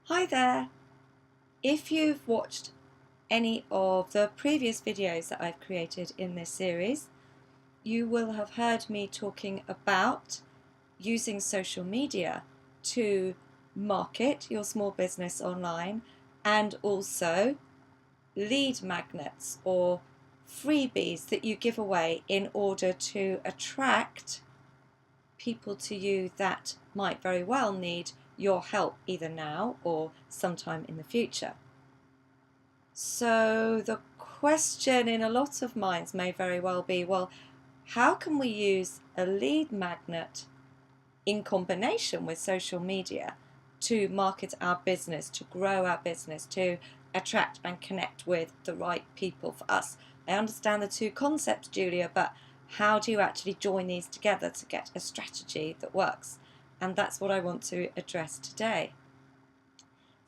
Hi there! If you've watched any of the previous videos that I've created in this series, you will have heard me talking about using social media to market your small business online, and also lead magnets or freebies that you give away in order to attract people to you that might very well need your help either now or sometime in the future. So the question in a lot of minds may very well be, well, how can we use a lead magnet in combination with social media to market our business, to grow our business, to attract and connect with the right people for us? I understand the two concepts, Julia, but how do you actually join these together to get a strategy that works? And that's what I want to address today.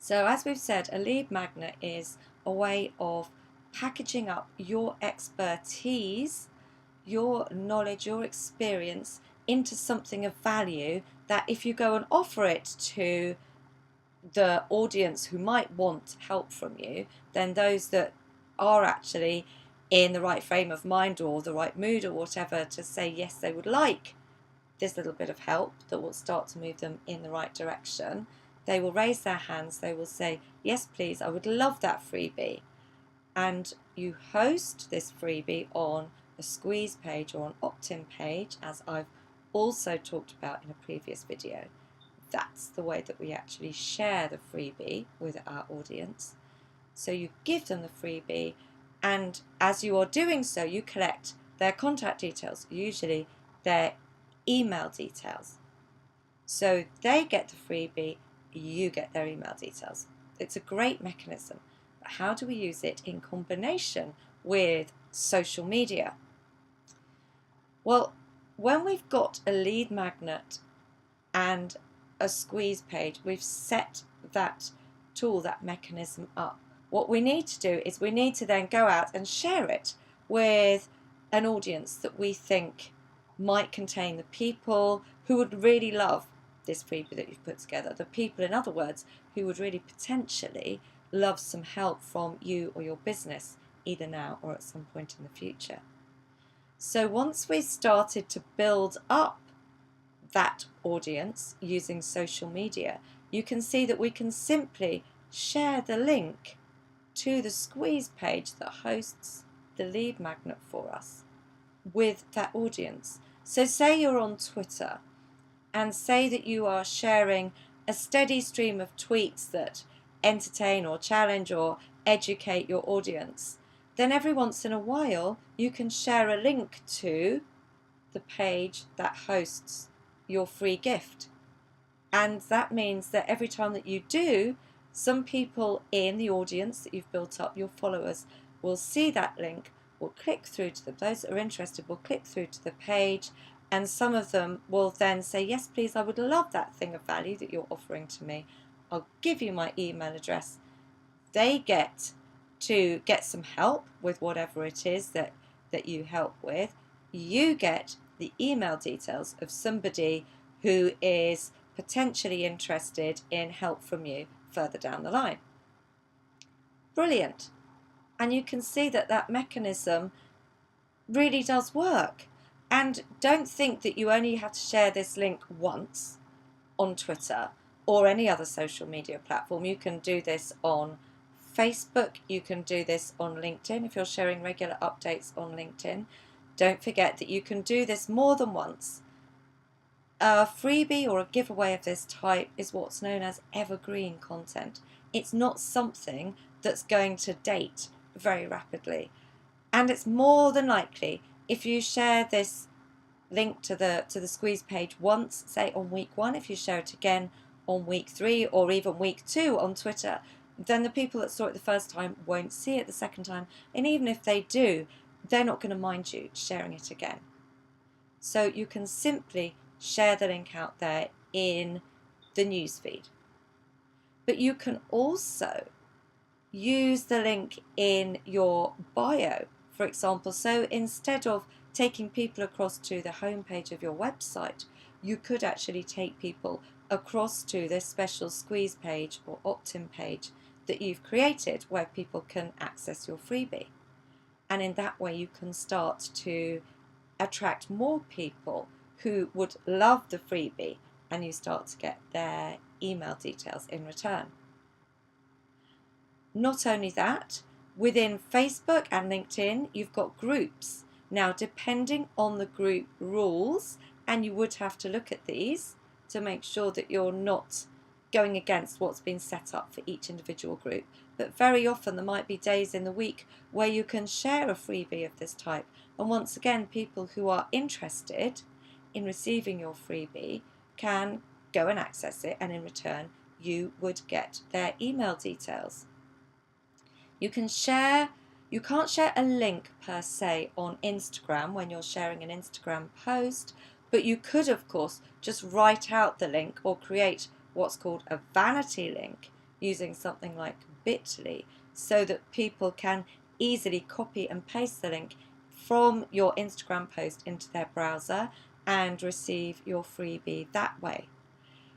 So as we've said, a lead magnet is a way of packaging up your expertise, your knowledge, your experience into something of value that if you go and offer it to the audience who might want help from you, then those that are actually in the right frame of mind or the right mood or whatever to say yes, they would like this little bit of help that will start to move them in the right direction, they will raise their hands, they will say, yes please, I would love that freebie. And you host this freebie on a squeeze page or an opt-in page, as I've also talked about in a previous video. That's the way that we actually share the freebie with our audience. So you give them the freebie, and as you are doing so, you collect their contact details, usually their email details. So they get the freebie, you get their email details. It's a great mechanism. But how do we use it in combination with social media? Well, when we've got a lead magnet and a squeeze page, we've set that tool, that mechanism up. What we need to do is we need to then go out and share it with an audience that we think might contain the people who would really love this freebie that you've put together. The people, in other words, who would really potentially love some help from you or your business, either now or at some point in the future. So once we've started to build up that audience using social media, you can see that we can simply share the link to the squeeze page that hosts the lead magnet for us with that audience. So say you're on Twitter and say that you are sharing a steady stream of tweets that entertain or challenge or educate your audience, then every once in a while you can share a link to the page that hosts your free gift. And that means that every time that you do, some people in the audience that you've built up, your followers, will see that link, will click through to them. Those that are interested will click through to the page, and some of them will then say, yes please, I would love that thing of value that you're offering to me. I'll give you my email address. They get to get some help with whatever it is that you help with. You get the email details of somebody who is potentially interested in help from you further down the line. Brilliant. And you can see that that mechanism really does work. And don't think that you only have to share this link once on Twitter or any other social media platform. You can do this on Facebook, you can do this on LinkedIn if you're sharing regular updates on LinkedIn. Don't forget that you can do this more than once. A freebie or a giveaway of this type is what's known as evergreen content. It's not something that's going to date very rapidly. And it's more than likely, if you share this link to the squeeze page once, say on week 1, if you share it again on week 3 or even week 2 on Twitter, then the people that saw it the first time won't see it the second time. And even if they do, they're not going to mind you sharing it again. So you can simply share the link out there in the newsfeed. But you can also use the link in your bio, for example. So instead of taking people across to the homepage of your website, you could actually take people across to this special squeeze page or opt-in page that you've created where people can access your freebie. And in that way you can start to attract more people who would love the freebie, and you start to get their email details in return. Not only that, within Facebook and LinkedIn you've got groups. Now, depending on the group rules, and you would have to look at these to make sure that you're not going against what's been set up for each individual group, but very often there might be days in the week where you can share a freebie of this type, and once again people who are interested in receiving your freebie can go and access it, and in return you would get their email details. You can't share a link per se on Instagram when you're sharing an Instagram post, but you could of course just write out the link or create what's called a vanity link using something like Bitly, so that people can easily copy and paste the link from your Instagram post into their browser and receive your freebie that way.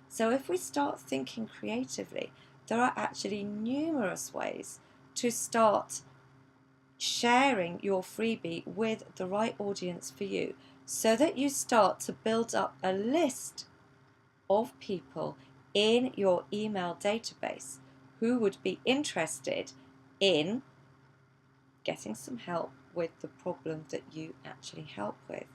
So if we start thinking creatively, there are actually numerous ways to start sharing your freebie with the right audience for you, so that you start to build up a list of people in your email database who would be interested in getting some help with the problem that you actually help with.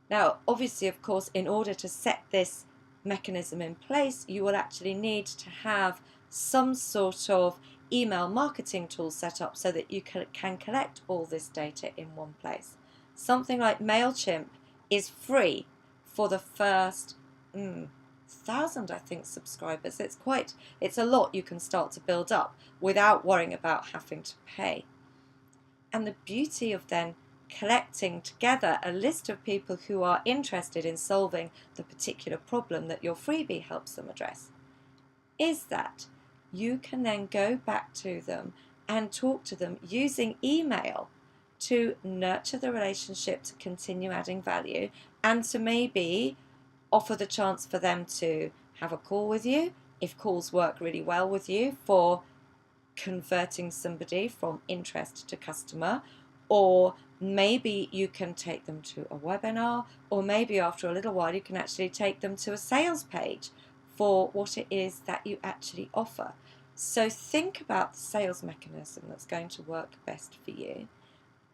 Now, obviously, of course, in order to set this mechanism in place, you will actually need to have some sort of email marketing tool set up so that you can collect all this data in one place. Something like MailChimp is free for the first 1,000, I think, subscribers. It's a lot you can start to build up without worrying about having to pay. And the beauty of then collecting together a list of people who are interested in solving the particular problem that your freebie helps them address is that you can then go back to them and talk to them using email to nurture the relationship, to continue adding value, and to maybe offer the chance for them to have a call with you, if calls work really well with you, for converting somebody from interest to customer. Or maybe you can take them to a webinar, or maybe after a little while you can actually take them to a sales page for what it is that you actually offer. So think about the sales mechanism that's going to work best for you.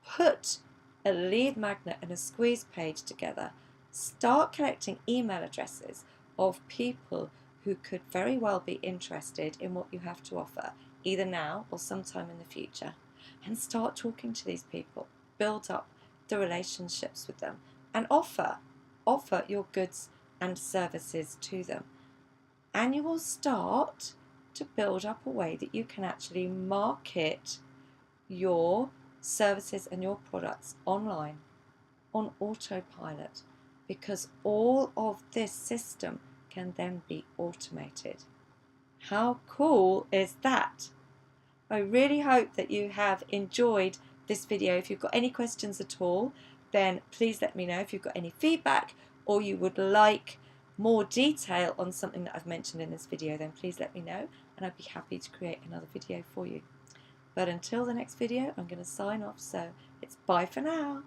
Put a lead magnet and a squeeze page together. Start collecting email addresses of people who could very well be interested in what you have to offer, either now or sometime in the future. And start talking to these people. Build up the relationships with them and offer your goods and services to them. And you will start to build up a way that you can actually market your services and your products online on autopilot, because all of this system can then be automated. How cool is that? I really hope that you have enjoyed this video. If you've got any questions at all, then please let me know. If you've got any feedback or you would like more detail on something that I've mentioned in this video, then please let me know and I'd be happy to create another video for you. But until the next video, I'm going to sign off, so it's bye for now.